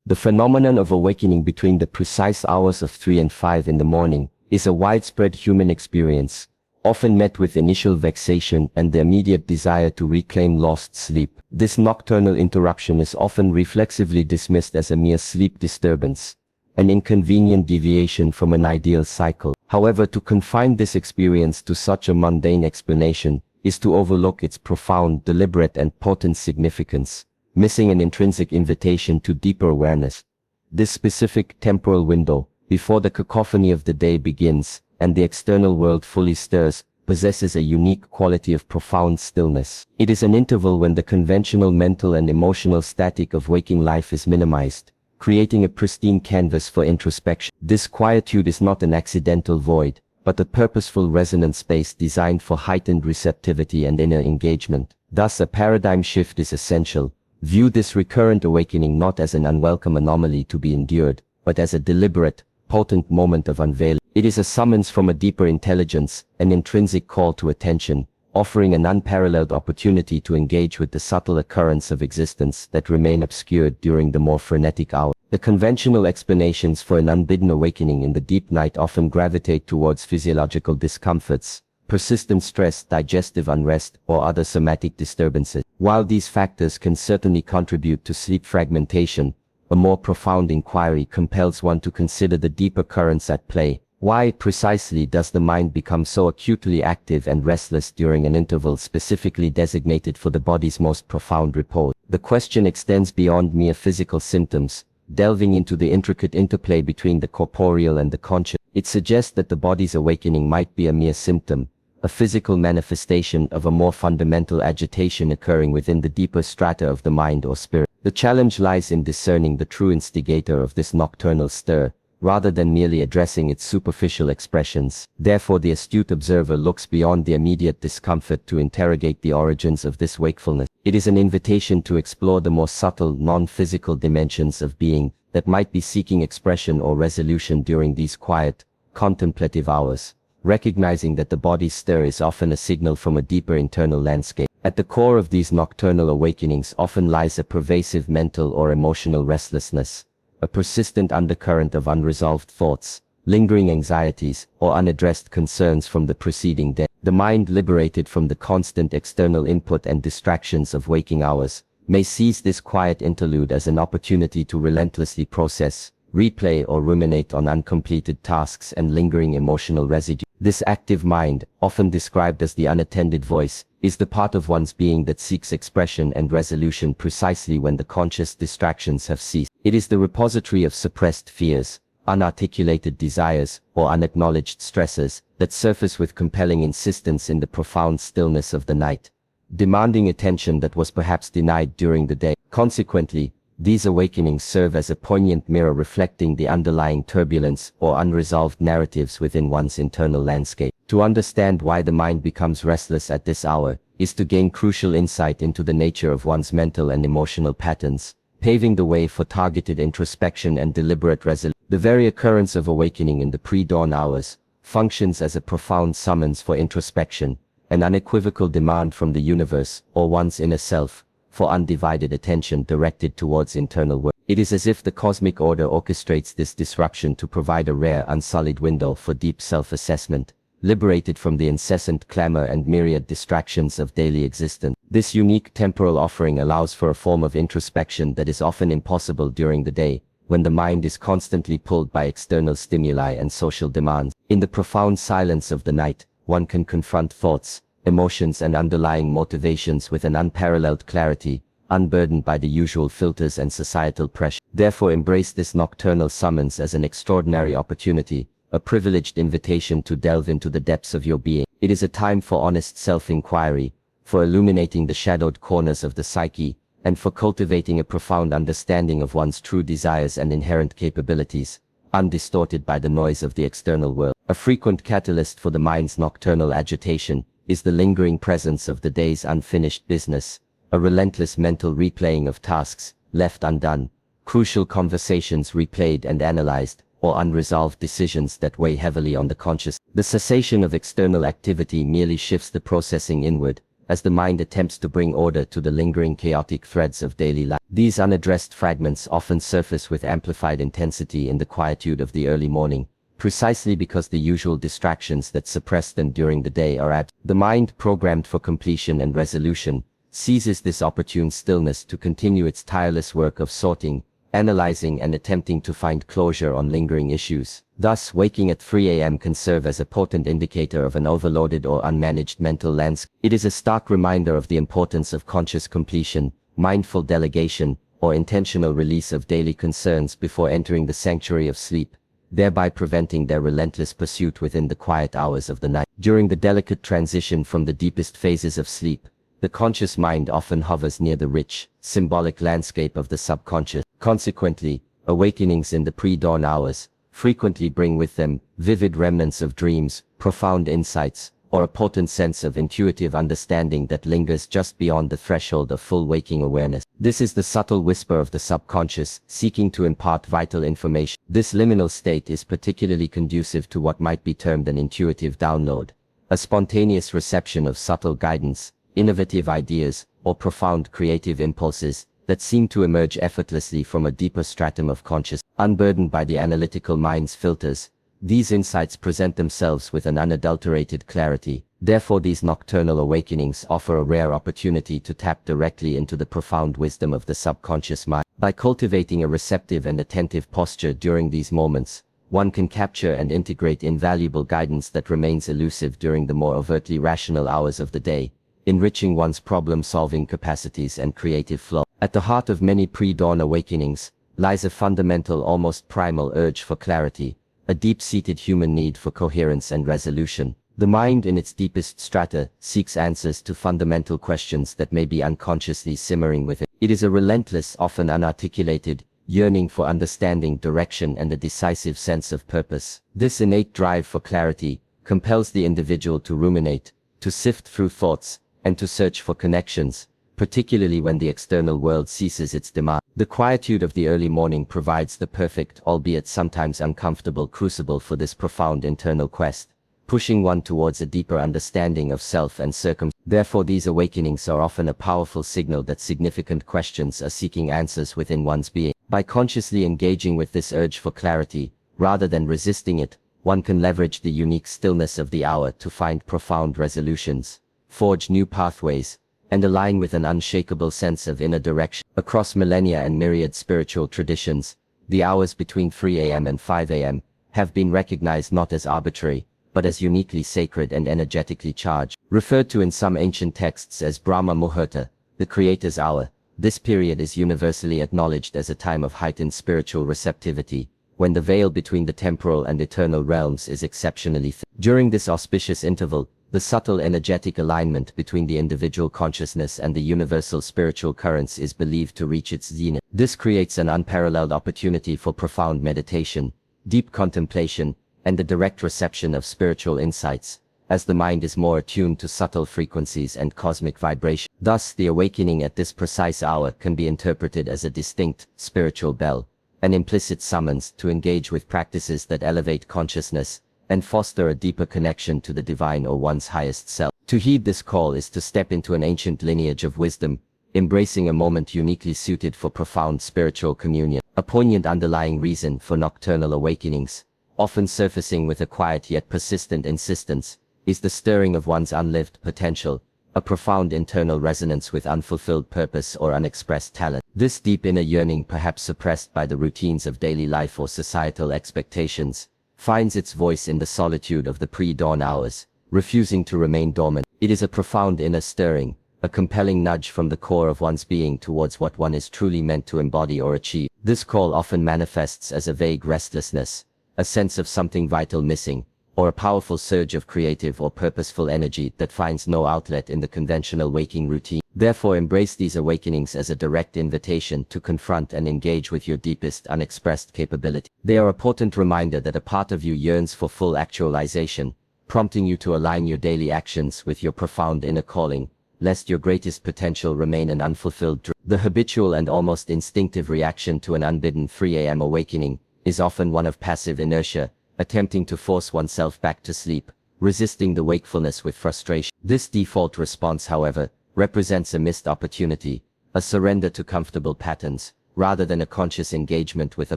The phenomenon of awakening between the precise hours of 3 and 5 in the morning is a widespread human experience, often met with initial vexation and the immediate desire to reclaim lost sleep. This nocturnal interruption is often reflexively dismissed as a mere sleep disturbance, an inconvenient deviation from an ideal cycle. However, to confine this experience to such a mundane explanation is to overlook its profound, deliberate and potent significance, missing an intrinsic invitation to deeper awareness. This specific temporal window, before the cacophony of the day begins and the external world fully stirs, possesses a unique quality of profound stillness. It is an interval when the conventional mental and emotional static of waking life is minimized, creating a pristine canvas for introspection. This quietude is not an accidental void, but a purposeful resonant space designed for heightened receptivity and inner engagement. Thus, a paradigm shift is essential. View this recurrent awakening not as an unwelcome anomaly to be endured, but as a deliberate, potent moment of unveiling. It is a summons from a deeper intelligence, an intrinsic call to attention, offering an unparalleled opportunity to engage with the subtle occurrents of existence that remain obscured during the more frenetic hours. The conventional explanations for an unbidden awakening in the deep night often gravitate towards physiological discomforts, persistent stress, digestive unrest, or other somatic disturbances. While these factors can certainly contribute to sleep fragmentation, a more profound inquiry compels one to consider the deeper currents at play. Why precisely does the mind become so acutely active and restless during an interval specifically designated for the body's most profound repose? The question extends beyond mere physical symptoms, delving into the intricate interplay between the corporeal and the conscious. It suggests that the body's awakening might be a mere symptom, a physical manifestation of a more fundamental agitation occurring within the deeper strata of the mind or spirit. The challenge lies in discerning the true instigator of this nocturnal stir, rather than merely addressing its superficial expressions. Therefore, the astute observer looks beyond the immediate discomfort to interrogate the origins of this wakefulness. It is an invitation to explore the more subtle, non-physical dimensions of being that might be seeking expression or resolution during these quiet, contemplative hours, recognizing that the body's stir is often a signal from a deeper internal landscape. At the core of these nocturnal awakenings often lies a pervasive mental or emotional restlessness, a persistent undercurrent of unresolved thoughts, lingering anxieties, or unaddressed concerns from the preceding day. The mind, liberated from the constant external input and distractions of waking hours, may seize this quiet interlude as an opportunity to relentlessly process, replay or ruminate on uncompleted tasks and lingering emotional residue. This active mind, often described as the unattended voice, is the part of one's being that seeks expression and resolution precisely when the conscious distractions have ceased. It is the repository of suppressed fears, unarticulated desires, or unacknowledged stresses that surface with compelling insistence in the profound stillness of the night, demanding attention that was perhaps denied during the day. Consequently, these awakenings serve as a poignant mirror reflecting the underlying turbulence or unresolved narratives within one's internal landscape. To understand why the mind becomes restless at this hour is to gain crucial insight into the nature of one's mental and emotional patterns, paving the way for targeted introspection and deliberate resolution. The very occurrence of awakening in the pre-dawn hours functions as a profound summons for introspection, an unequivocal demand from the universe or one's inner self for undivided attention directed towards internal work. It is as if the cosmic order orchestrates this disruption to provide a rare, unsullied window for deep self-assessment, liberated from the incessant clamor and myriad distractions of daily existence. This unique temporal offering allows for a form of introspection that is often impossible during the day, when the mind is constantly pulled by external stimuli and social demands. In the profound silence of the night, one can confront thoughts, emotions and underlying motivations with an unparalleled clarity, unburdened by the usual filters and societal pressure. Therefore, embrace this nocturnal summons as an extraordinary opportunity, a privileged invitation to delve into the depths of your being. It is a time for honest self-inquiry, for illuminating the shadowed corners of the psyche, and for cultivating a profound understanding of one's true desires and inherent capabilities, undistorted by the noise of the external world. A frequent catalyst for the mind's nocturnal agitation is the lingering presence of the day's unfinished business, a relentless mental replaying of tasks left undone, crucial conversations replayed and analyzed, or unresolved decisions that weigh heavily on the conscious. The cessation of external activity merely shifts the processing inward, as the mind attempts to bring order to the lingering chaotic threads of daily life. These unaddressed fragments often surface with amplified intensity in the quietude of the early morning, precisely because the usual distractions that suppress them during the day are absent. The mind, programmed for completion and resolution, seizes this opportune stillness to continue its tireless work of sorting, analyzing and attempting to find closure on lingering issues. Thus, waking at 3 a.m. can serve as a potent indicator of an overloaded or unmanaged mental landscape. It is a stark reminder of the importance of conscious completion, mindful delegation, or intentional release of daily concerns before entering the sanctuary of sleep, thereby preventing their relentless pursuit within the quiet hours of the night. During the delicate transition from the deepest phases of sleep, the conscious mind often hovers near the rich, symbolic landscape of the subconscious. Consequently, awakenings in the pre-dawn hours frequently bring with them vivid remnants of dreams, profound insights, or a potent sense of intuitive understanding that lingers just beyond the threshold of full waking awareness. This is the subtle whisper of the subconscious, seeking to impart vital information. This liminal state is particularly conducive to what might be termed an intuitive download, a spontaneous reception of subtle guidance, innovative ideas, or profound creative impulses that seem to emerge effortlessly from a deeper stratum of consciousness. Unburdened by the analytical mind's filters, these insights present themselves with an unadulterated clarity. Therefore, these nocturnal awakenings offer a rare opportunity to tap directly into the profound wisdom of the subconscious mind. By cultivating a receptive and attentive posture during these moments, one can capture and integrate invaluable guidance that remains elusive during the more overtly rational hours of the day, enriching one's problem-solving capacities and creative flow. At the heart of many pre-dawn awakenings lies a fundamental, almost primal urge for clarity, a deep-seated human need for coherence and resolution. The mind, in its deepest strata, seeks answers to fundamental questions that may be unconsciously simmering within. It is a relentless, often unarticulated, yearning for understanding, direction, and a decisive sense of purpose. This innate drive for clarity compels the individual to ruminate, to sift through thoughts, and to search for connections, particularly when the external world ceases its demand. The quietude of the early morning provides the perfect, albeit sometimes uncomfortable, crucible for this profound internal quest, pushing one towards a deeper understanding of self and circumstance. Therefore, these awakenings are often a powerful signal that significant questions are seeking answers within one's being. By consciously engaging with this urge for clarity, rather than resisting it, one can leverage the unique stillness of the hour to find profound resolutions, forge new pathways, and align with an unshakable sense of inner direction. Across millennia and myriad spiritual traditions, the hours between 3 a.m. and 5 a.m. have been recognized not as arbitrary, but as uniquely sacred and energetically charged. Referred to in some ancient texts as Brahma Muhurta, the Creator's hour, this period is universally acknowledged as a time of heightened spiritual receptivity, when the veil between the temporal and eternal realms is exceptionally thin. During this auspicious interval, the subtle energetic alignment between the individual consciousness and the universal spiritual currents is believed to reach its zenith. This creates an unparalleled opportunity for profound meditation, deep contemplation, and the direct reception of spiritual insights, as the mind is more attuned to subtle frequencies and cosmic vibration. Thus, the awakening at this precise hour can be interpreted as a distinct, spiritual bell, an implicit summons to engage with practices that elevate consciousness and foster a deeper connection to the divine or one's highest self. To heed this call is to step into an ancient lineage of wisdom, embracing a moment uniquely suited for profound spiritual communion. A poignant underlying reason for nocturnal awakenings, often surfacing with a quiet yet persistent insistence, is the stirring of one's unlived potential, a profound internal resonance with unfulfilled purpose or unexpressed talent. This deep inner yearning, perhaps suppressed by the routines of daily life or societal expectations, finds its voice in the solitude of the pre-dawn hours, refusing to remain dormant. It is a profound inner stirring, a compelling nudge from the core of one's being towards what one is truly meant to embody or achieve. This call often manifests as a vague restlessness, a sense of something vital missing, or a powerful surge of creative or purposeful energy that finds no outlet in the conventional waking routine. Therefore, embrace these awakenings as a direct invitation to confront and engage with your deepest unexpressed capability. They are a potent reminder that a part of you yearns for full actualization, prompting you to align your daily actions with your profound inner calling, lest your greatest potential remain an unfulfilled dream. The habitual and almost instinctive reaction to an unbidden 3 a.m. awakening is often one of passive inertia, attempting to force oneself back to sleep, resisting the wakefulness with frustration. This default response, however, represents a missed opportunity, a surrender to comfortable patterns, rather than a conscious engagement with a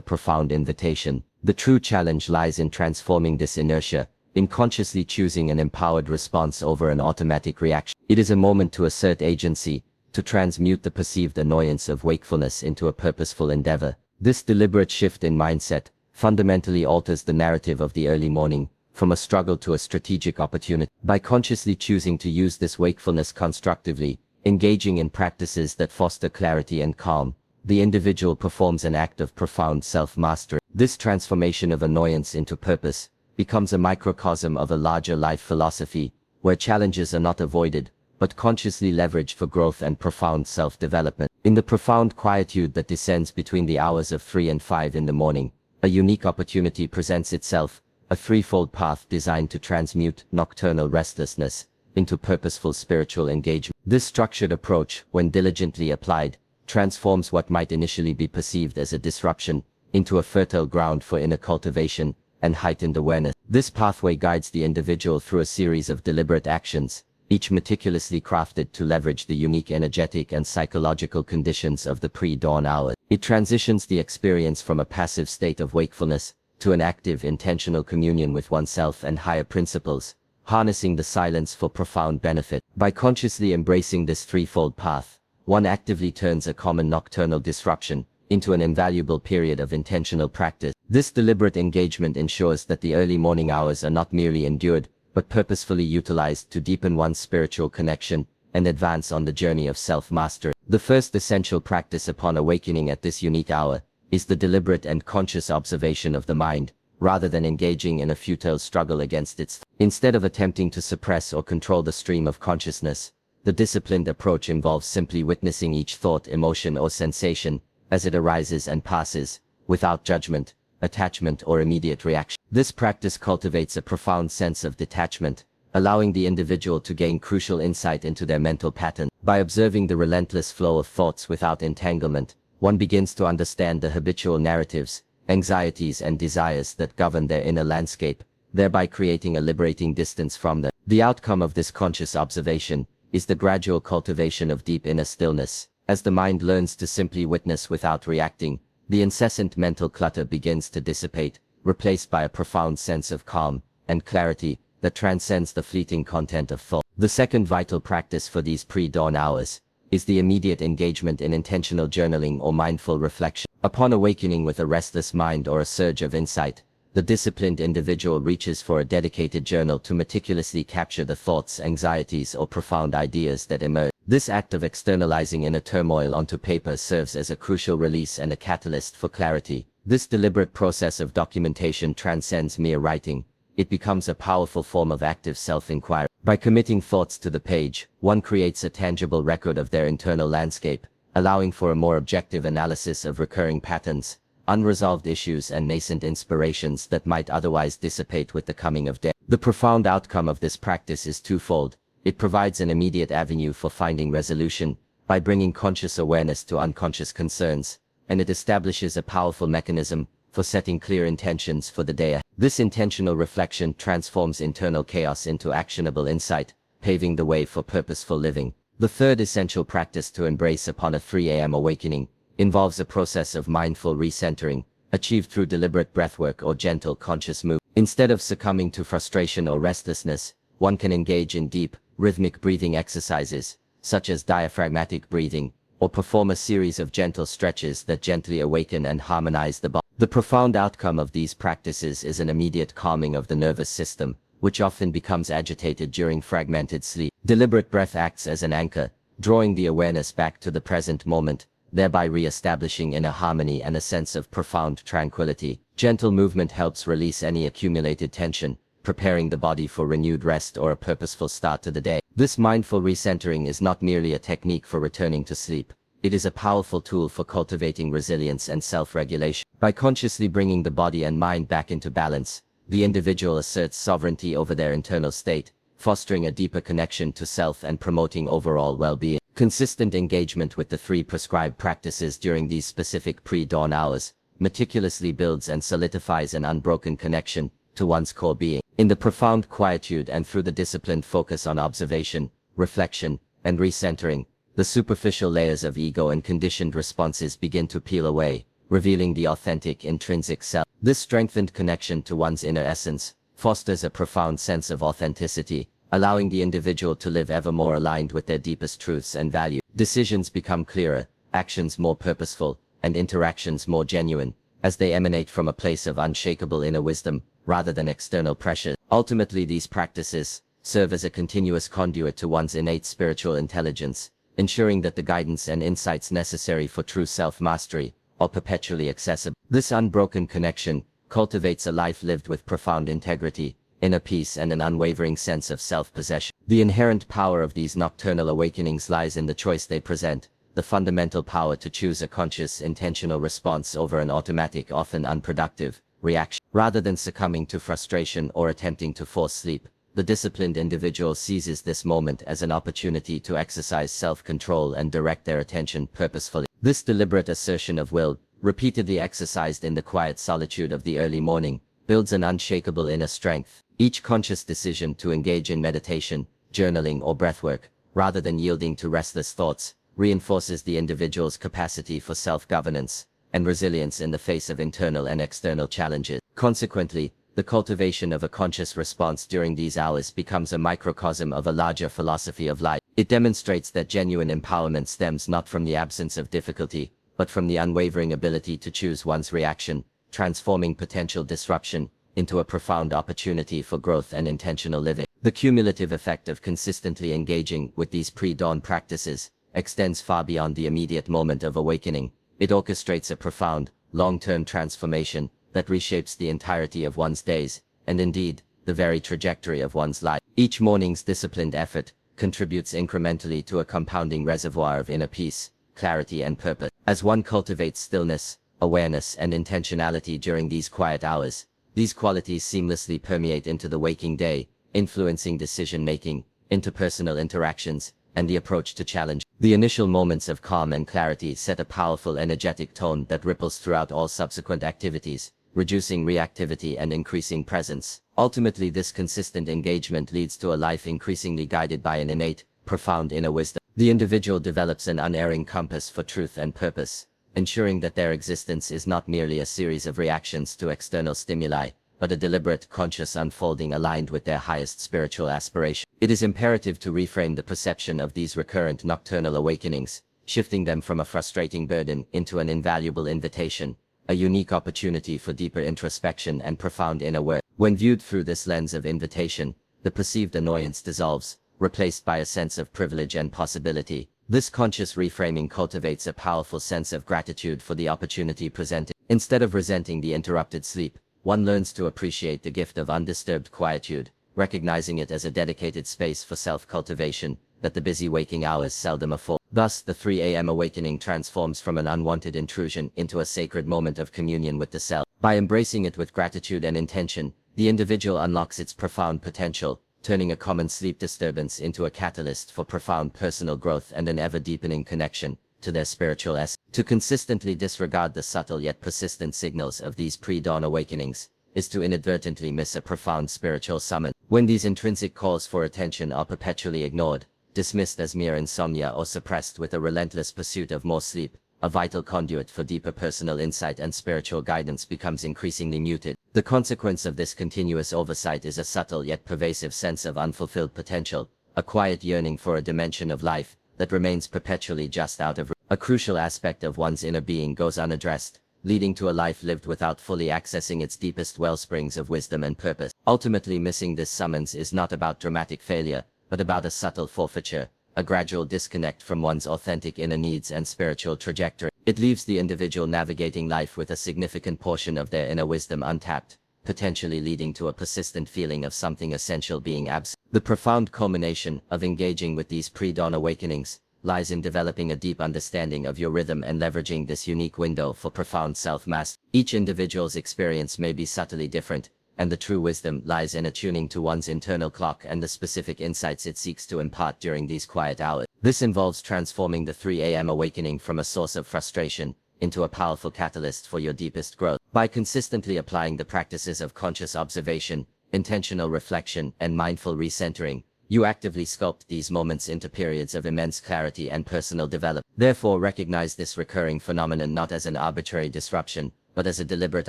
profound invitation. The true challenge lies in transforming this inertia, in consciously choosing an empowered response over an automatic reaction. It is a moment to assert agency, to transmute the perceived annoyance of wakefulness into a purposeful endeavor. This deliberate shift in mindset fundamentally alters the narrative of the early morning, from a struggle to a strategic opportunity. By consciously choosing to use this wakefulness constructively, engaging in practices that foster clarity and calm, the individual performs an act of profound self-mastery. This transformation of annoyance into purpose becomes a microcosm of a larger life philosophy, where challenges are not avoided, but consciously leveraged for growth and profound self-development. In the profound quietude that descends between the hours of 3 and 5 in the morning, a unique opportunity presents itself, a threefold path designed to transmute nocturnal restlessness into purposeful spiritual engagement. This structured approach, when diligently applied, transforms what might initially be perceived as a disruption into a fertile ground for inner cultivation and heightened awareness. This pathway guides the individual through a series of deliberate actions, each meticulously crafted to leverage the unique energetic and psychological conditions of the pre-dawn hours. It transitions the experience from a passive state of wakefulness to an active, intentional communion with oneself and higher principles, harnessing the silence for profound benefit. By consciously embracing this threefold path, one actively turns a common nocturnal disruption into an invaluable period of intentional practice. This deliberate engagement ensures that the early morning hours are not merely endured, but purposefully utilized to deepen one's spiritual connection and advance on the journey of self-mastery. The first essential practice upon awakening at this unique hour is the deliberate and conscious observation of the mind, rather than engaging in a futile struggle against its thoughts. Instead of attempting to suppress or control the stream of consciousness, the disciplined approach involves simply witnessing each thought, emotion, or sensation as it arises and passes, without judgment, attachment, or immediate reaction. This practice cultivates a profound sense of detachment, allowing the individual to gain crucial insight into their mental pattern. By observing the relentless flow of thoughts without entanglement, one begins to understand the habitual narratives, anxieties, and desires that govern their inner landscape, thereby creating a liberating distance from them. The outcome of this conscious observation is the gradual cultivation of deep inner stillness. As the mind learns to simply witness without reacting, the incessant mental clutter begins to dissipate, replaced by a profound sense of calm and clarity that transcends the fleeting content of thought. The second vital practice for these pre-dawn hours is the immediate engagement in intentional journaling or mindful reflection. Upon awakening with a restless mind or a surge of insight, the disciplined individual reaches for a dedicated journal to meticulously capture the thoughts, anxieties, or profound ideas that emerge. This act of externalizing inner turmoil onto paper serves as a crucial release and a catalyst for clarity. This deliberate process of documentation transcends mere writing. It becomes a powerful form of active self-inquiry. By committing thoughts to the page, one creates a tangible record of their internal landscape, allowing for a more objective analysis of recurring patterns, unresolved issues, and nascent inspirations that might otherwise dissipate with the coming of day. The profound outcome of this practice is twofold. It provides an immediate avenue for finding resolution by bringing conscious awareness to unconscious concerns, and it establishes a powerful mechanism for setting clear intentions for the day ahead. This intentional reflection transforms internal chaos into actionable insight, paving the way for purposeful living. The third essential practice to embrace upon a 3 a.m. awakening involves a process of mindful recentering, achieved through deliberate breathwork or gentle conscious movement. Instead of succumbing to frustration or restlessness, one can engage in deep, rhythmic breathing exercises, such as diaphragmatic breathing, or perform a series of gentle stretches that gently awaken and harmonize the body. The profound outcome of these practices is an immediate calming of the nervous system, which often becomes agitated during fragmented sleep. Deliberate breath acts as an anchor, drawing the awareness back to the present moment, thereby re-establishing inner harmony and a sense of profound tranquility. Gentle movement helps release any accumulated tension, preparing the body for renewed rest or a purposeful start to the day. This mindful recentering is not merely a technique for returning to sleep. It is a powerful tool for cultivating resilience and self-regulation. By consciously bringing the body and mind back into balance, the individual asserts sovereignty over their internal state, fostering a deeper connection to self and promoting overall well-being. Consistent engagement with the 3 prescribed practices during these specific pre-dawn hours meticulously builds and solidifies an unbroken connection to one's core being. In the profound quietude and through the disciplined focus on observation, reflection, and recentering, the superficial layers of ego and conditioned responses begin to peel away, revealing the authentic intrinsic self. This strengthened connection to one's inner essence fosters a profound sense of authenticity, allowing the individual to live ever more aligned with their deepest truths and values. Decisions become clearer, actions more purposeful, and interactions more genuine, as they emanate from a place of unshakable inner wisdom, rather than external pressure. Ultimately, these practices serve as a continuous conduit to one's innate spiritual intelligence, ensuring that the guidance and insights necessary for true self-mastery are perpetually accessible. This unbroken connection cultivates a life lived with profound integrity, inner peace, and an unwavering sense of self-possession. The inherent power of these nocturnal awakenings lies in the choice they present, the fundamental power to choose a conscious, intentional response over an automatic, often unproductive, reaction. Rather than succumbing to frustration or attempting to force sleep, the disciplined individual seizes this moment as an opportunity to exercise self-control and direct their attention purposefully. This deliberate assertion of will, repeatedly exercised in the quiet solitude of the early morning, builds an unshakable inner strength. Each conscious decision to engage in meditation, journaling, or breathwork, rather than yielding to restless thoughts, reinforces the individual's capacity for self-governance and resilience in the face of internal and external challenges. Consequently, the cultivation of a conscious response during these hours becomes a microcosm of a larger philosophy of life. It demonstrates that genuine empowerment stems not from the absence of difficulty, but from the unwavering ability to choose one's reaction, transforming potential disruption into a profound opportunity for growth and intentional living. The cumulative effect of consistently engaging with these pre-dawn practices extends far beyond the immediate moment of awakening. It orchestrates a profound, long-term transformation that reshapes the entirety of one's days, and indeed, the very trajectory of one's life. Each morning's disciplined effort contributes incrementally to a compounding reservoir of inner peace, clarity, and purpose. As one cultivates stillness, awareness, and intentionality during these quiet hours, these qualities seamlessly permeate into the waking day, influencing decision-making, interpersonal interactions, and the approach to challenge. The initial moments of calm and clarity set a powerful energetic tone that ripples throughout all subsequent activities, reducing reactivity and increasing presence. Ultimately, this consistent engagement leads to a life increasingly guided by an innate, profound inner wisdom. The individual develops an unerring compass for truth and purpose, ensuring that their existence is not merely a series of reactions to external stimuli, but a deliberate, conscious unfolding aligned with their highest spiritual aspiration. It is imperative to reframe the perception of these recurrent nocturnal awakenings, shifting them from a frustrating burden into an invaluable invitation, a unique opportunity for deeper introspection and profound inner work. When viewed through this lens of invitation, the perceived annoyance dissolves, replaced by a sense of privilege and possibility. This conscious reframing cultivates a powerful sense of gratitude for the opportunity presented. Instead of resenting the interrupted sleep, one learns to appreciate the gift of undisturbed quietude, recognizing it as a dedicated space for self-cultivation that the busy waking hours seldom afford. Thus, the 3 a.m. awakening transforms from an unwanted intrusion into a sacred moment of communion with the self. By embracing it with gratitude and intention, the individual unlocks its profound potential, turning a common sleep disturbance into a catalyst for profound personal growth and an ever-deepening connection to their spiritual essence. To consistently disregard the subtle yet persistent signals of these pre-dawn awakenings is to inadvertently miss a profound spiritual summon. When these intrinsic calls for attention are perpetually ignored, dismissed as mere insomnia, or suppressed with a relentless pursuit of more sleep, a vital conduit for deeper personal insight and spiritual guidance becomes increasingly muted. The consequence of this continuous oversight is a subtle yet pervasive sense of unfulfilled potential, a quiet yearning for a dimension of life that remains perpetually just out of reach. A crucial aspect of one's inner being goes unaddressed, leading to a life lived without fully accessing its deepest wellsprings of wisdom and purpose. Ultimately, missing this summons is not about dramatic failure, but about a subtle forfeiture, a gradual disconnect from one's authentic inner needs and spiritual trajectory. It leaves the individual navigating life with a significant portion of their inner wisdom untapped, potentially leading to a persistent feeling of something essential being absent. The profound culmination of engaging with these pre-dawn awakenings lies in developing a deep understanding of your rhythm and leveraging this unique window for profound self-mastery. Each individual's experience may be subtly different, and the true wisdom lies in attuning to one's internal clock and the specific insights it seeks to impart during these quiet hours. This involves transforming the 3 a.m. awakening from a source of frustration into a powerful catalyst for your deepest growth. By consistently applying the practices of conscious observation, intentional reflection, and mindful recentering, you actively sculpt these moments into periods of immense clarity and personal development. Therefore, recognize this recurring phenomenon not as an arbitrary disruption, but as a deliberate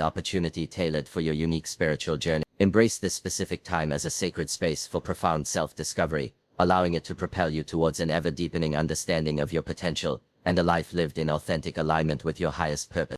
opportunity tailored for your unique spiritual journey. Embrace this specific time as a sacred space for profound self-discovery, allowing it to propel you towards an ever-deepening understanding of your potential and a life lived in authentic alignment with your highest purpose.